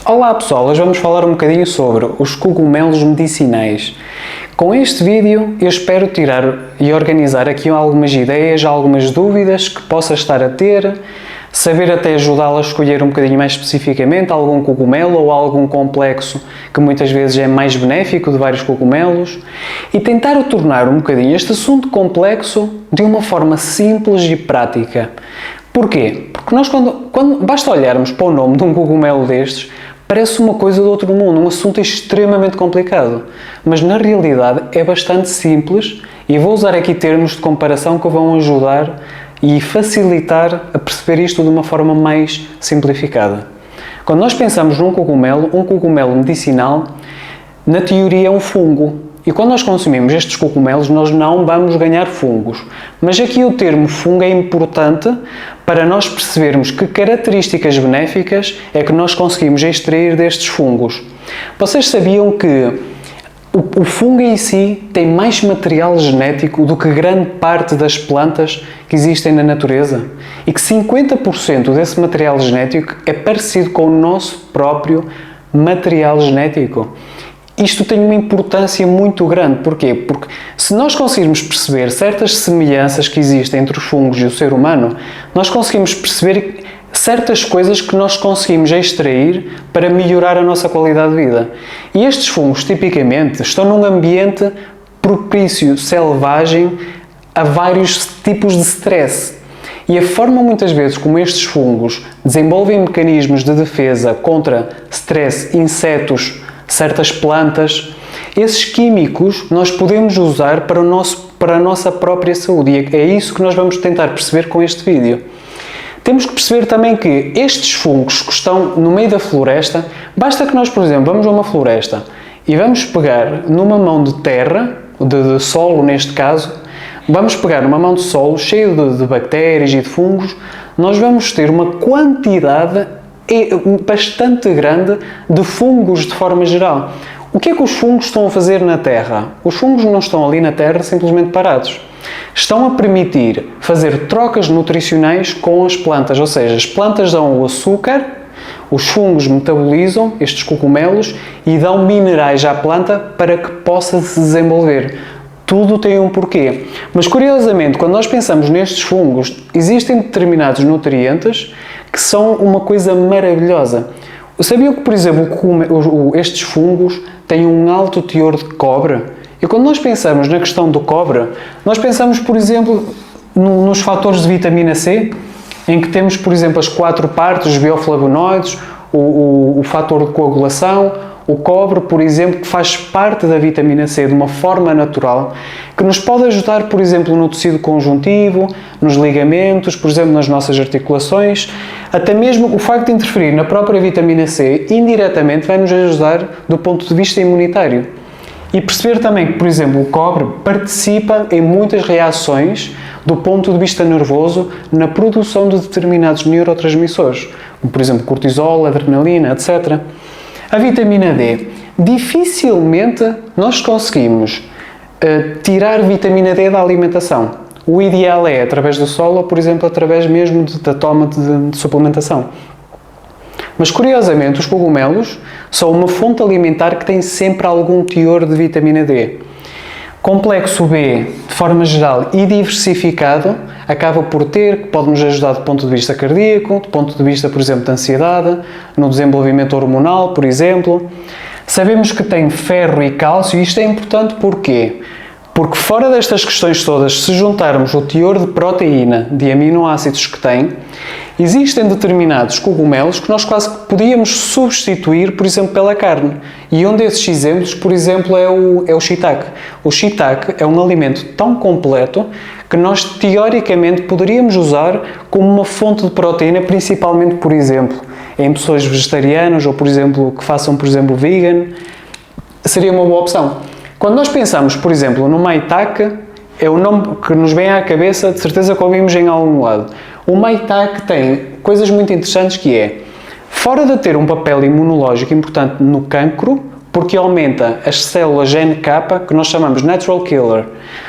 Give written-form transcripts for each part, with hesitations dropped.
Olá pessoal, hoje vamos falar um bocadinho sobre os cogumelos medicinais. Com este vídeo eu espero tirar e organizar aqui algumas ideias, algumas dúvidas que possa estar a ter, saber até ajudá-la a escolher um bocadinho mais especificamente algum cogumelo ou algum complexo que muitas vezes é mais benéfico de vários cogumelos e tentar tornar um bocadinho este assunto complexo de uma forma simples e prática. Porquê? Porque nós quando basta olharmos para o nome de um cogumelo destes, parece uma coisa do outro mundo, um assunto extremamente complicado. Mas na realidade é bastante simples e vou usar aqui termos de comparação que vão ajudar e facilitar a perceber isto de uma forma mais simplificada. Quando nós pensamos num cogumelo, um cogumelo medicinal, na teoria é um fungo. E quando nós consumimos estes cogumelos, nós não vamos ganhar fungos. Mas aqui o termo fungo é importante para nós percebermos que características benéficas é que nós conseguimos extrair destes fungos. Vocês sabiam que o fungo em si tem mais material genético do que grande parte das plantas que existem na natureza? E que 50% desse material genético é parecido com o nosso próprio material genético? Isto tem uma importância muito grande. Porquê? Porque se nós conseguirmos perceber certas semelhanças que existem entre os fungos e o ser humano, nós conseguimos perceber certas coisas que nós conseguimos extrair para melhorar a nossa qualidade de vida. E estes fungos, tipicamente, estão num ambiente propício, selvagem, a vários tipos de stress. E a forma, muitas vezes, como estes fungos desenvolvem mecanismos de defesa contra stress, insetos, certas plantas, esses químicos nós podemos usar para a nossa própria saúde e é isso que nós vamos tentar perceber com este vídeo. Temos que perceber também que estes fungos que estão no meio da floresta, basta que nós, por exemplo, vamos a uma floresta e vamos pegar numa mão de terra, de solo neste caso, vamos pegar numa mão de solo cheio de bactérias e de fungos, nós vamos ter uma quantidade bastante grande de fungos de forma geral. O que é que os fungos estão a fazer na Terra? Os fungos não estão ali na Terra simplesmente parados. Estão a permitir fazer trocas nutricionais com as plantas, ou seja, as plantas dão o açúcar, os fungos metabolizam estes cogumelos e dão minerais à planta para que possa se desenvolver. Tudo tem um porquê. Mas curiosamente, quando nós pensamos nestes fungos, existem determinados nutrientes que são uma coisa maravilhosa. Sabiam que, por exemplo, estes fungos têm um alto teor de cobre? E quando nós pensamos na questão do cobre, nós pensamos, por exemplo, nos fatores de vitamina C, em que temos, por exemplo, as 4 partes, os bioflavonoides, o fator de coagulação, o cobre, por exemplo, que faz parte da vitamina C de uma forma natural, que nos pode ajudar, por exemplo, no tecido conjuntivo, nos ligamentos, por exemplo, nas nossas articulações. Até mesmo o facto de interferir na própria vitamina C, indiretamente, vai nos ajudar do ponto de vista imunitário. E perceber também que, por exemplo, o cobre participa em muitas reações do ponto de vista nervoso na produção de determinados neurotransmissores, como, por exemplo, cortisol, adrenalina, etc. A vitamina D. Dificilmente nós conseguimos tirar vitamina D da alimentação. O ideal é através do solo ou, por exemplo, através mesmo da toma de suplementação. Mas, curiosamente, os cogumelos são uma fonte alimentar que tem sempre algum teor de vitamina D. Complexo B, de forma geral e diversificado, acaba por ter, que pode nos ajudar do ponto de vista cardíaco, do ponto de vista, por exemplo, da ansiedade, no desenvolvimento hormonal, por exemplo. Sabemos que tem ferro e cálcio e isto é importante porquê? Porque fora destas questões todas, se juntarmos o teor de proteína, de aminoácidos que tem, existem determinados cogumelos que nós quase que podíamos substituir, por exemplo, pela carne. E um desses exemplos, por exemplo, é o shiitake. O shiitake é um alimento tão completo que nós, teoricamente, poderíamos usar como uma fonte de proteína, principalmente, por exemplo, em pessoas vegetarianas ou, por exemplo, que façam, por exemplo, vegan. Seria uma boa opção. Quando nós pensamos, por exemplo, no maitake, é o nome que nos vem à cabeça, de certeza que ouvimos em algum lado. O maitake tem coisas muito interessantes que é, fora de ter um papel imunológico importante no cancro, porque aumenta as células NK, que nós chamamos Natural Killer.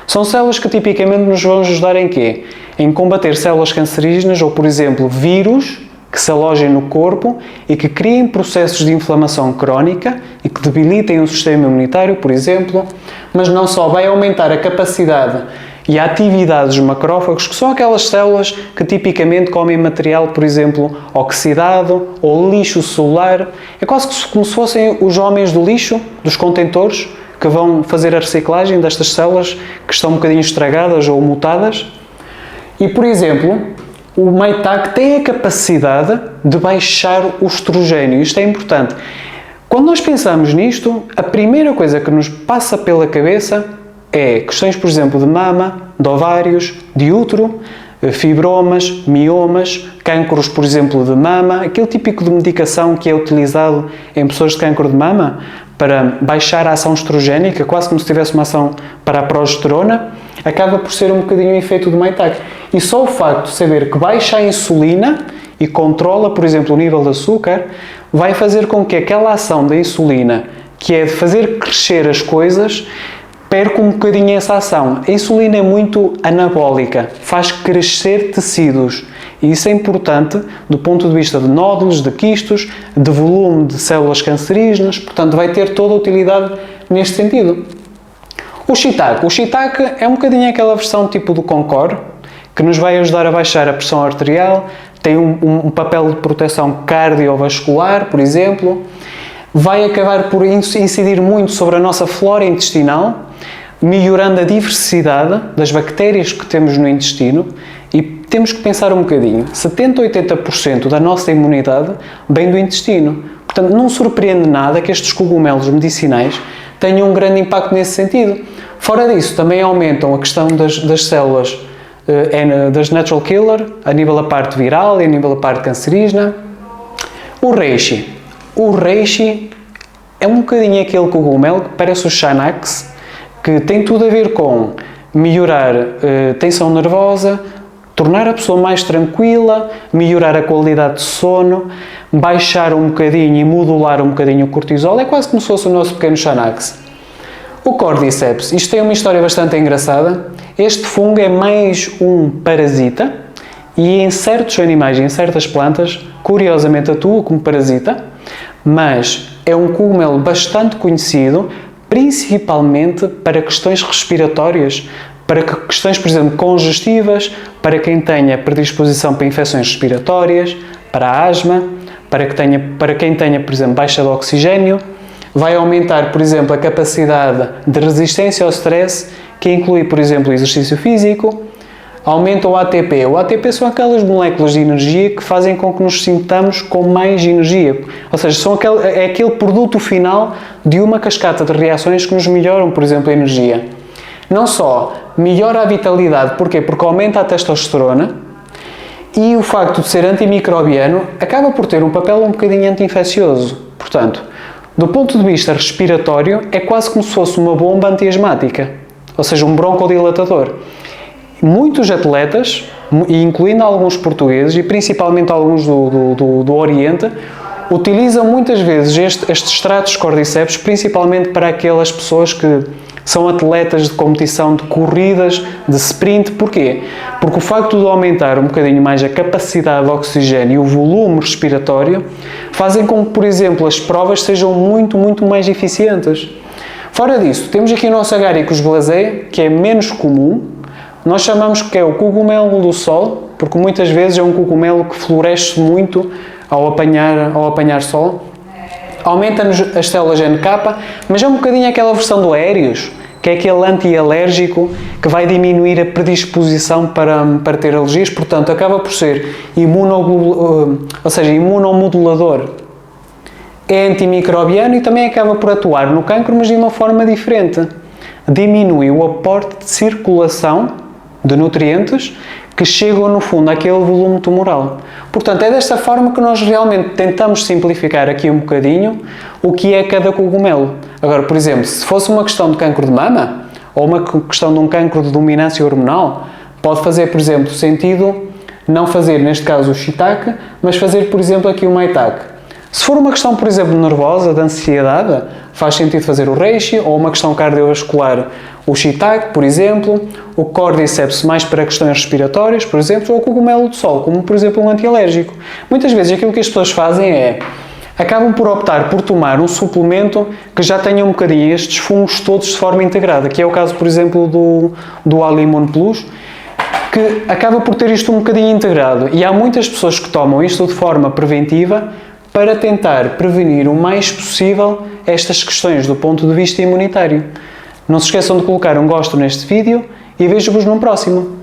São células que tipicamente nos vão ajudar em quê? Em combater células cancerígenas ou, por exemplo, vírus que se alojem no corpo e que criem processos de inflamação crónica e que debilitem o sistema imunitário, por exemplo, mas não só, vai aumentar a capacidade e a atividade dos macrófagos, que são aquelas células que tipicamente comem material, por exemplo, oxidado ou lixo celular. É quase como se fossem os homens do lixo, dos contentores, que vão fazer a reciclagem destas células que estão um bocadinho estragadas ou mutadas. E, por exemplo, o Maitake tem a capacidade de baixar o estrogênio. Isto é importante. Quando nós pensamos nisto, a primeira coisa que nos passa pela cabeça é questões, por exemplo, de mama, de ovários, de útero, fibromas, miomas, cânceres, por exemplo, de mama, aquele típico de medicação que é utilizado em pessoas de câncer de mama para baixar a ação estrogénica, quase como se tivesse uma ação para a progesterona, acaba por ser um bocadinho o efeito do Maitake. E só o facto de saber que baixa a insulina e controla, por exemplo, o nível de açúcar, vai fazer com que aquela ação da insulina, que é de fazer crescer as coisas, perca um bocadinho essa ação. A insulina é muito anabólica, faz crescer tecidos. E isso é importante do ponto de vista de nódulos, de quistos, de volume de células cancerígenas, portanto vai ter toda a utilidade neste sentido. O shiitake é um bocadinho aquela versão tipo do Concor, que nos vai ajudar a baixar a pressão arterial, tem um papel de proteção cardiovascular, por exemplo, vai acabar por incidir muito sobre a nossa flora intestinal, melhorando a diversidade das bactérias que temos no intestino. E temos que pensar um bocadinho, 70 a 80% da nossa imunidade vem do intestino. Portanto, não surpreende nada que estes cogumelos medicinais tenham um grande impacto nesse sentido. Fora disso, também aumentam a questão das células, das natural killer, a nível da parte viral e a nível da parte cancerígena. O reishi. O reishi é um bocadinho aquele cogumelo que parece o Xanax, que tem tudo a ver com melhorar a tensão nervosa, tornar a pessoa mais tranquila, melhorar a qualidade de sono, baixar um bocadinho e modular um bocadinho o cortisol. É quase como se fosse o nosso pequeno Xanax. O Cordyceps, isto tem uma história bastante engraçada. Este fungo é mais um parasita e em certos animais e em certas plantas, curiosamente atua como parasita, mas é um cogumelo bastante conhecido, principalmente para questões respiratórias, para questões, por exemplo, congestivas, para quem tenha predisposição para infecções respiratórias, para a asma, para quem tenha, por exemplo, baixa de oxigênio. Vai aumentar, por exemplo, a capacidade de resistência ao stress, que inclui, por exemplo, o exercício físico. Aumenta o ATP. O ATP são aquelas moléculas de energia que fazem com que nos sintamos com mais energia. Ou seja, é aquele produto final de uma cascata de reações que nos melhoram, por exemplo, a energia. Não só melhora a vitalidade, porquê? Porque aumenta a testosterona e o facto de ser antimicrobiano acaba por ter um papel um bocadinho anti-infeccioso. Portanto, do ponto de vista respiratório, é quase como se fosse uma bomba antiasmática, ou seja, um broncodilatador. Muitos atletas, incluindo alguns portugueses e principalmente alguns do Oriente, utilizam muitas vezes estes extratos de Cordyceps, principalmente para aquelas pessoas que são atletas de competição, de corridas, de sprint. Porquê? Porque o facto de aumentar um bocadinho mais a capacidade de oxigênio e o volume respiratório fazem com que, por exemplo, as provas sejam muito, muito mais eficientes. Fora disso, temos aqui o nosso Agaricus blazei, que é menos comum. Nós chamamos que é o cogumelo do sol, porque muitas vezes é um cogumelo que floresce muito ao apanhar sol. Aumenta-nos as células NK, mas é um bocadinho aquela versão do Aéreos, que é aquele anti-alérgico que vai diminuir a predisposição para ter alergias, portanto acaba por ser imunomodulador. É antimicrobiano e também acaba por atuar no cancro, mas de uma forma diferente. Diminui o aporte de circulação de nutrientes que chegam no fundo àquele volume tumoral. Portanto, é desta forma que nós realmente tentamos simplificar aqui um bocadinho o que é cada cogumelo. Agora, por exemplo, se fosse uma questão de cancro de mama ou uma questão de um cancro de dominância hormonal, pode fazer, por exemplo, sentido não fazer, neste caso, o shiitake, mas fazer, por exemplo, aqui o maitake. Se for uma questão, por exemplo, nervosa, de ansiedade, faz sentido fazer o reishi, ou uma questão cardiovascular, o shiitake, por exemplo, o cordyceps mais para questões respiratórias, por exemplo, ou o cogumelo do sol, como por exemplo um antialérgico. Muitas vezes aquilo que as pessoas fazem é, acabam por optar por tomar um suplemento que já tenha um bocadinho estes fungos todos de forma integrada, que é o caso, por exemplo, do Alimon Plus, que acaba por ter isto um bocadinho integrado. E há muitas pessoas que tomam isto de forma preventiva para tentar prevenir o mais possível estas questões do ponto de vista imunitário. Não se esqueçam de colocar um gosto neste vídeo e vejo-vos num próximo.